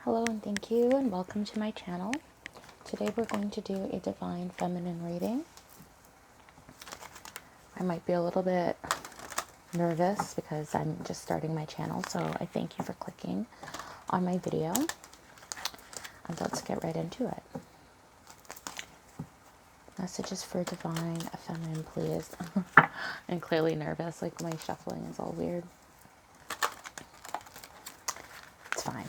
Hello and thank you and welcome to my channel. Today we're going to do a Divine Feminine reading. I might be a little bit nervous because I'm just starting my channel, so I thank you for clicking on my video. And let's get right into it. Messages for Divine Feminine, please. I'm clearly nervous, like my shuffling is all weird. It's fine.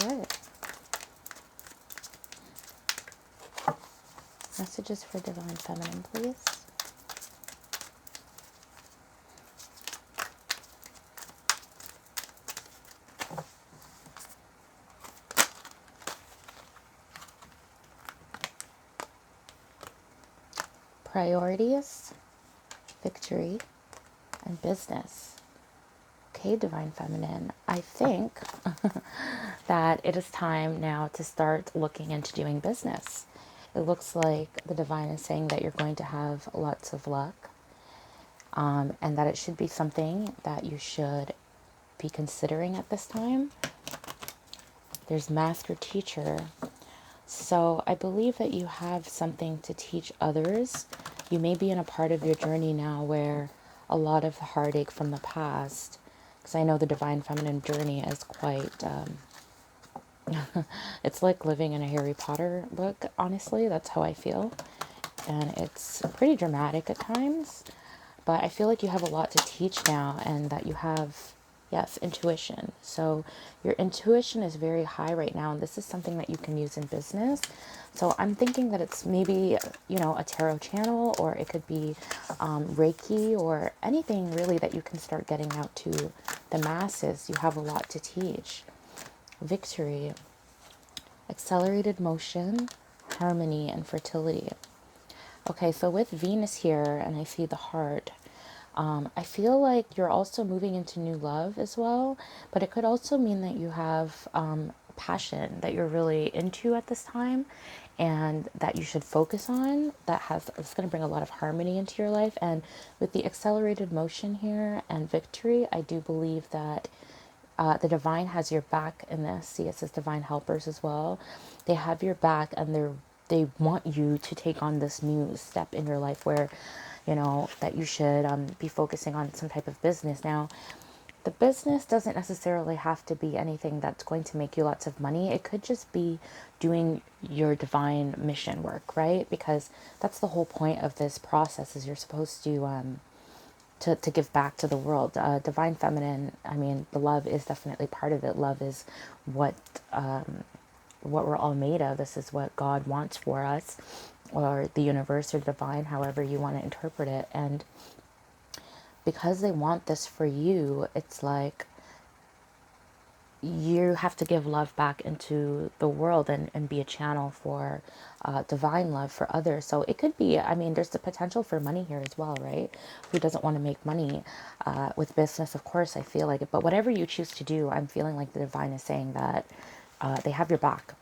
Alright. Messages for Divine Feminine, please. Priorities, victory, and business. Okay, Divine Feminine, I think that it is time now to start looking into doing business. It looks like the Divine is saying that you're going to have lots of luck, and that it should be something that you should be considering at this time. There's Master Teacher. So I believe that you have something to teach others. You may be in a part of your journey now where a lot of the heartache from the past, because I know the Divine Feminine journey is quite, it's like living in a Harry Potter book, honestly. That's how I feel. And it's pretty dramatic at times. But I feel like you have a lot to teach now, and that you have, yes, intuition. So your intuition is very high right now, and this is something that you can use in business. So I'm thinking that it's maybe, a tarot channel, or it could be Reiki, or anything really that you can start getting out to the masses. You have a lot to teach. Victory, accelerated motion, harmony, and fertility. Okay, so with Venus here, and I see the heart, I feel like you're also moving into new love as well, but it could also mean that you have passion that you're really into at this time, and that you should focus on. It's going to bring a lot of harmony into your life. And with the accelerated motion here and victory, I do believe that the Divine has your back in this. See, it says Divine Helpers as well. They have your back, and they want you to take on this new step in your life where, that you should be focusing on some type of business. Now, the business doesn't necessarily have to be anything that's going to make you lots of money. It could just be doing your divine mission work, right? Because that's the whole point of this process, is you're supposed to give back to the world. Divine Feminine, I mean, the love is definitely part of it. Love is what we're all made of. This is what God wants for us, or the universe, or divine, however you want to interpret it. And because they want this for you, it's like you have to give love back into the world, and be a channel for divine love for others. So it could be, I mean, there's the potential for money here as well, right? Who doesn't want to make money with business? Of course, I feel like it. But whatever you choose to do, I'm feeling like the Divine is saying that they have your back.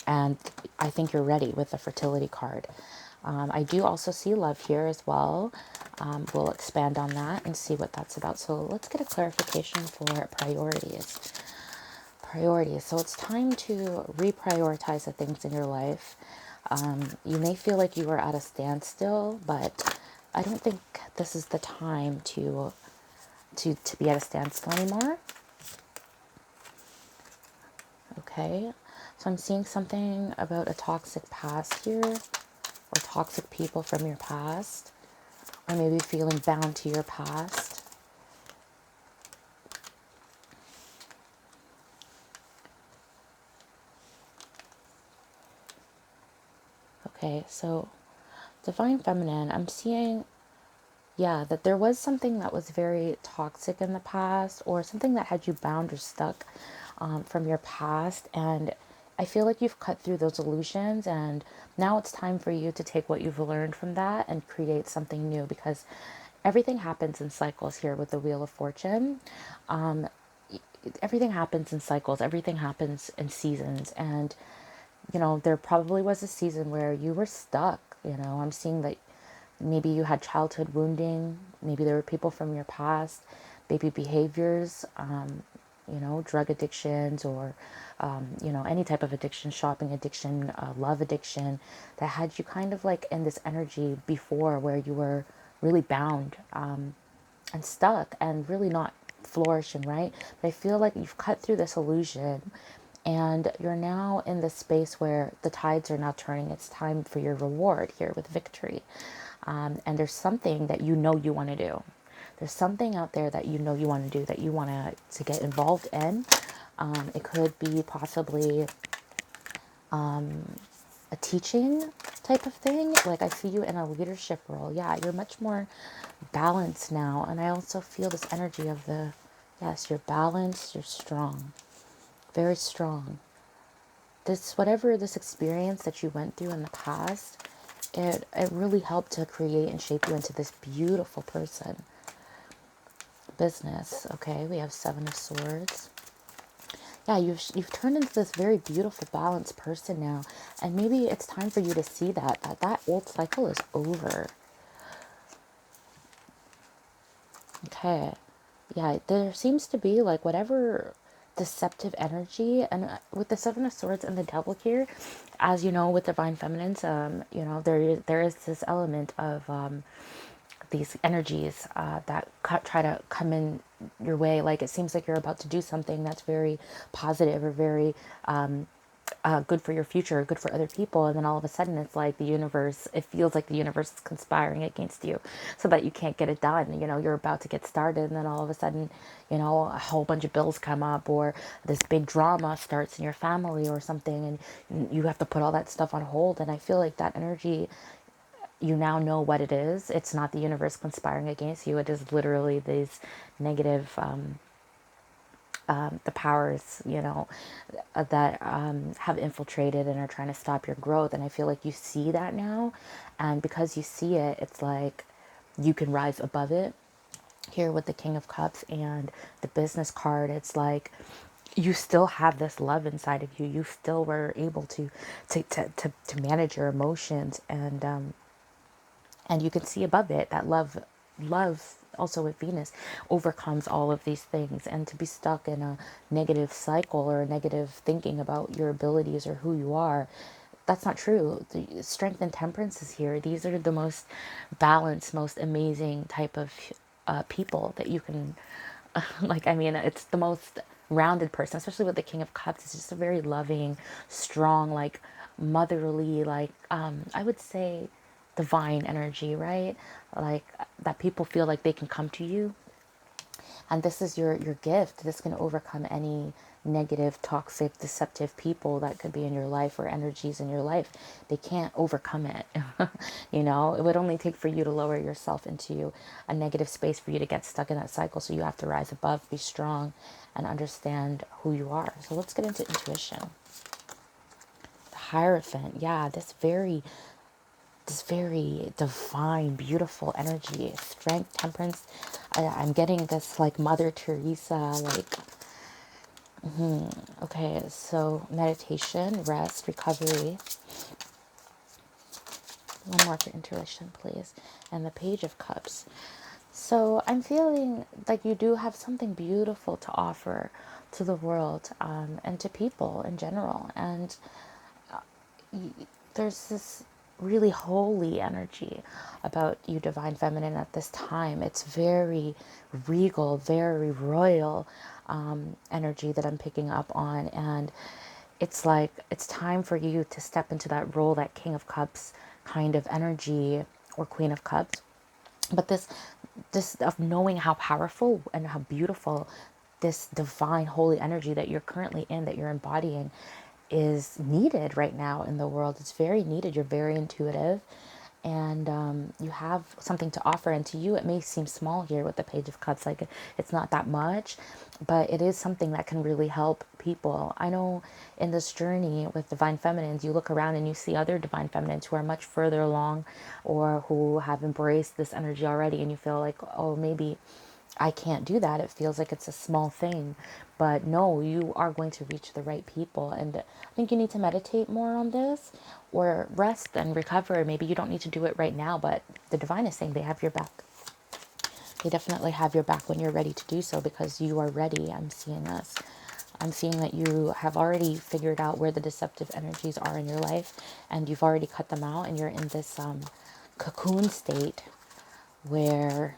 And I think you're ready with the fertility card. I do also see love here as well. We'll expand on that and see what that's about. So let's get a clarification for priorities. Priorities. So it's time to reprioritize the things in your life. You may feel like you are at a standstill, but I don't think this is the time to be at a standstill anymore. Okay. So I'm seeing something about a toxic past here, or toxic people from your past, or maybe feeling bound to your past. Okay, so Divine Feminine, I'm seeing, yeah, that there was something that was very toxic in the past, or something that had you bound or stuck from your past. And I feel like you've cut through those illusions, and now it's time for you to take what you've learned from that and create something new, because everything happens in cycles here with the Wheel of Fortune. Everything happens in cycles, everything happens in seasons. And, there probably was a season where you were stuck. I'm seeing that maybe you had childhood wounding, maybe there were people from your past, maybe behaviors, you know, drug addictions or, you know, any type of addiction, shopping addiction, love addiction, that had you kind of like in this energy before where you were really bound and stuck and really not flourishing, right? But I feel like you've cut through this illusion and you're now in this space where the tides are now turning. It's time for your reward here with victory. And there's something that you know you want to do. There's something out there that you know you want to do, that you want to get involved in. It could be possibly a teaching type of thing. Like I see you in a leadership role. Yeah, you're much more balanced now. And I also feel this energy of the, yes, you're balanced, you're strong, very strong. This, whatever this experience that you went through in the past, it really helped to create and shape you into this beautiful person. Business, okay, we have Seven of Swords. Yeah, you've turned into this very beautiful, balanced person now, and maybe it's time for you to see that old cycle is over. Okay, yeah, there seems to be like whatever deceptive energy, and with the Seven of Swords and the Devil here, as you know, with Divine Feminines, you know, there is this element of these energies that try to come in your way. Like it seems like you're about to do something that's very positive or very good for your future, good for other people, and then all of a sudden it's like the universe, it feels like the universe is conspiring against you so that you can't get it done. You know, you're about to get started, and then all of a sudden, you know, a whole bunch of bills come up, or this big drama starts in your family or something, and you have to put all that stuff on hold. And I feel like that energy, you now know what it is. It's not the universe conspiring against you. It is literally these negative, the powers, you know, that have infiltrated and are trying to stop your growth. And I feel like you see that now. And because you see it, it's like you can rise above it. Here with the King of Cups and the Business card, it's like you still have this love inside of you. You still were able to manage your emotions, and you can see above it that love also with Venus overcomes all of these things. And to be stuck in a negative cycle or a negative thinking about your abilities or who you are, that's not true. The Strength and Temperance is here. These are the most balanced, most amazing type of people that you can like, I mean, it's the most rounded person, especially with the King of Cups. It's just a very loving, strong, like motherly, like I would say divine energy, right? Like that people feel like they can come to you, and this is your gift. This can overcome any negative, toxic, deceptive people that could be in your life or energies in your life. They can't overcome it. You know, it would only take for you to lower yourself into a negative space for you to get stuck in that cycle. So you have to rise above, be strong, and understand who you are. So let's get into intuition. The Hierophant. Yeah, this very divine, beautiful energy, strength, temperance. I'm getting this like Mother Teresa, like, okay, so meditation, rest, recovery. One more for intuition, please. And the Page of Cups. So I'm feeling like you do have something beautiful to offer to the world, and to people in general. And there's this really holy energy about you, Divine Feminine, at this time. It's very regal, very royal energy that I'm picking up on. And it's like it's time for you to step into that role, that King of Cups kind of energy, or Queen of Cups. But this of knowing how powerful and how beautiful this divine holy energy that you're currently in, that you're embodying, is needed right now in the world. It's very needed. You're very intuitive, and you have something to offer. And to you, it may seem small here with the Page of Cups, like it's not that much, but it is something that can really help people. I know in this journey with Divine Feminines, you look around and you see other Divine Feminines who are much further along, or who have embraced this energy already, and you feel like, oh, maybe I can't do that. It feels like it's a small thing. But no, you are going to reach the right people. And I think you need to meditate more on this, or rest and recover. Maybe you don't need to do it right now, but the divine is saying they have your back. They definitely have your back when you're ready to do so, because you are ready. I'm seeing this. I'm seeing that you have already figured out where the deceptive energies are in your life, and you've already cut them out, and you're in this cocoon state where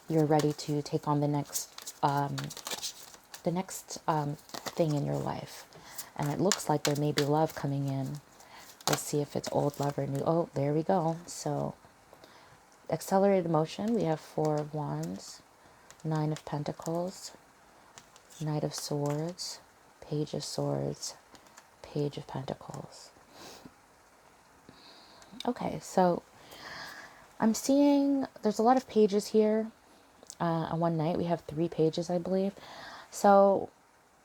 you're ready to take on the next thing in your life. And it looks like there may be love coming in. Let's see if it's old love or new. Oh, there we go. So accelerated motion, we have Four of Wands, Nine of Pentacles, Knight of Swords, Page of Swords, Page of Pentacles. Okay, so I'm seeing there's a lot of pages here. On one night we have 3 pages, I believe. So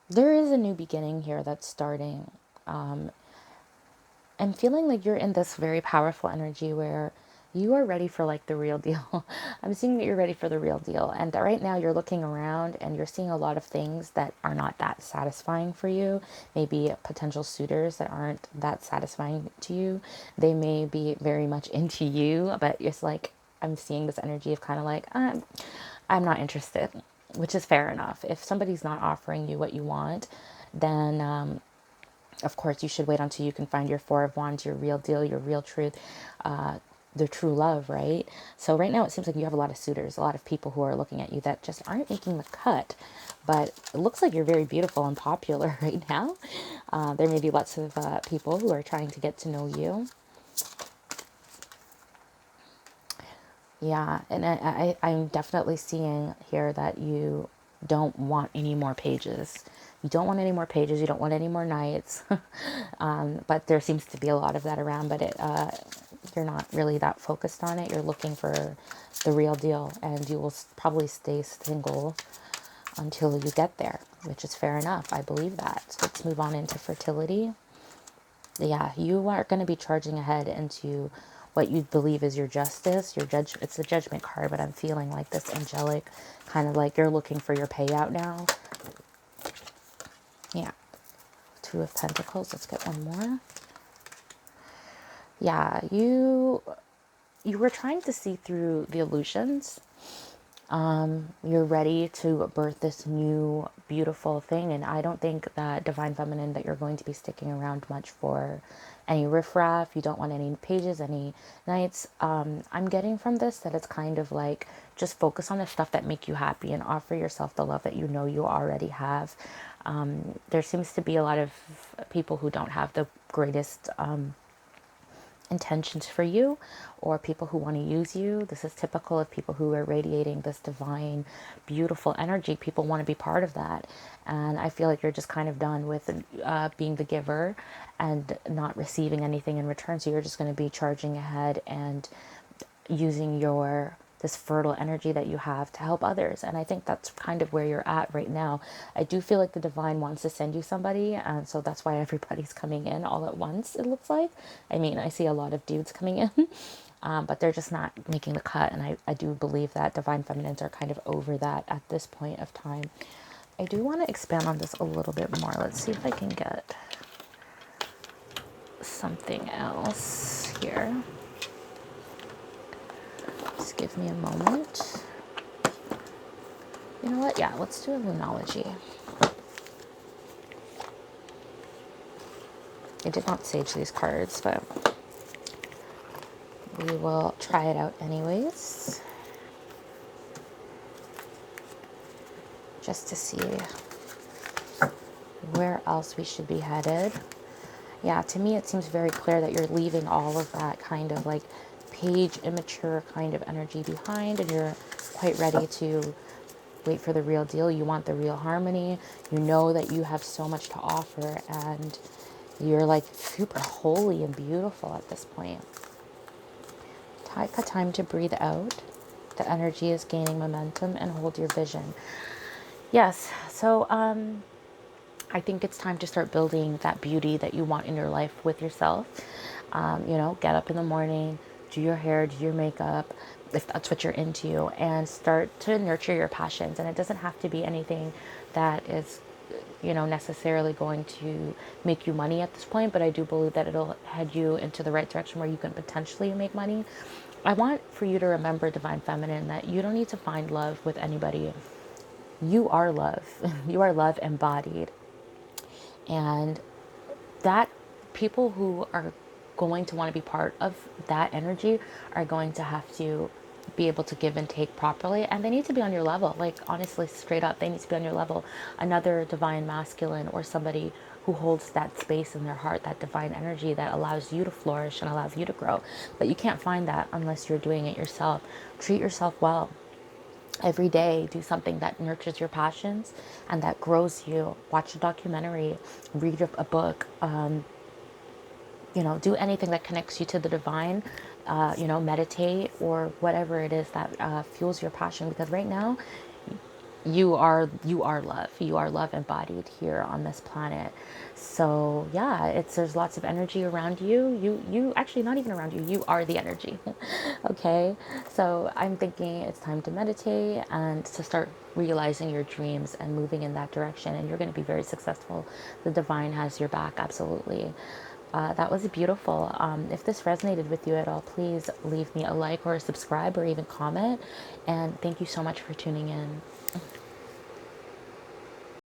there is a new beginning here that's starting. I'm feeling like you're in this very powerful energy where you are ready for like the real deal. I'm seeing that you're ready for the real deal. And right now you're looking around and you're seeing a lot of things that are not that satisfying for you. Maybe potential suitors that aren't that satisfying to you. They may be very much into you, but it's like I'm seeing this energy of kind of like, I'm not interested, which is fair enough. If somebody's not offering you what you want, then of course, you should wait until you can find your Four of Wands, your real deal, your real truth, the true love, right? So right now it seems like you have a lot of suitors, a lot of people who are looking at you that just aren't making the cut. But it looks like you're very beautiful and popular right now. There may be lots of people who are trying to get to know you. Yeah, and I'm definitely seeing here that you don't want any more pages. You don't want any more pages. You don't want any more nights. But there seems to be a lot of that around. But you're not really that focused on it. You're looking for the real deal, and you will probably stay single until you get there, which is fair enough. I believe that. So let's move on into fertility. Yeah, you are going to be charging ahead into what you believe is your justice, your judge. It's the judgment card, but I'm feeling like this angelic, kind of like you're looking for your payout now. Yeah. Two of Pentacles. Let's get one more. Yeah, you were trying to see through the illusions. You're ready to birth this new beautiful thing, and I don't think that Divine Feminine that you're going to be sticking around much for any riffraff. You don't want any pages, any nights. I'm getting from this that it's kind of like just focus on the stuff that make you happy and offer yourself the love that you know you already have. There seems to be a lot of people who don't have the greatest intentions for you, or people who want to use you. This is typical of people who are radiating this divine, beautiful energy. People want to be part of that. And I feel like you're just kind of done with being the giver and not receiving anything in return. So you're just going to be charging ahead and using this fertile energy that you have to help others. And I think that's kind of where you're at right now. I do feel like the divine wants to send you somebody, and so that's why everybody's coming in all at once, it looks like. I mean, I see a lot of dudes coming in, but they're just not making the cut. And I do believe that divine feminines are kind of over that at this point of time. I do want to expand on this a little bit more. Let's see if I can get something else here. Just give me a moment. You know what? Yeah, let's do a lunology. I did not sage these cards, but we will try it out anyways. Just to see where else we should be headed. Yeah, to me it seems very clear that you're leaving all of that kind of like page immature kind of energy behind, and you're quite ready to wait for the real deal. You want the real harmony. You know that you have so much to offer, and you're like super holy and beautiful at this point. Take a time to breathe out. The energy is gaining momentum, and hold your vision. Yes, so I think it's time to start building that beauty that you want in your life with yourself. You know, get up in the morning, do your hair, do your makeup, if that's what you're into, and start to nurture your passions. And it doesn't have to be anything that is, you know, necessarily going to make you money at this point, but I do believe that it'll head you into the right direction where you can potentially make money. I want for you to remember, Divine Feminine, that you don't need to find love with anybody. You are love. You are love embodied. And that people who are going to want to be part of that energy are going to have to be able to give and take properly, and they need to be on your level. Like, honestly, straight up, they need to be on your level. Another divine masculine, or somebody who holds that space in their heart, that divine energy that allows you to flourish and allows you to grow. But you can't find that unless you're doing it yourself. Treat yourself well every day. Do something that nurtures your passions and that grows you. Watch a documentary, read a book, do anything that connects you to the divine, meditate, or whatever it is that fuels your passion. Because right now, you are love. You are love embodied here on this planet. So yeah, there's lots of energy around you. You actually, not even around you. You are the energy. Okay, so I'm thinking it's time to meditate and to start realizing your dreams and moving in that direction, and you're going to be very successful. The divine has your back, absolutely. That was beautiful. If this resonated with you at all, please leave me a like or a subscribe or even comment. And thank you so much for tuning in.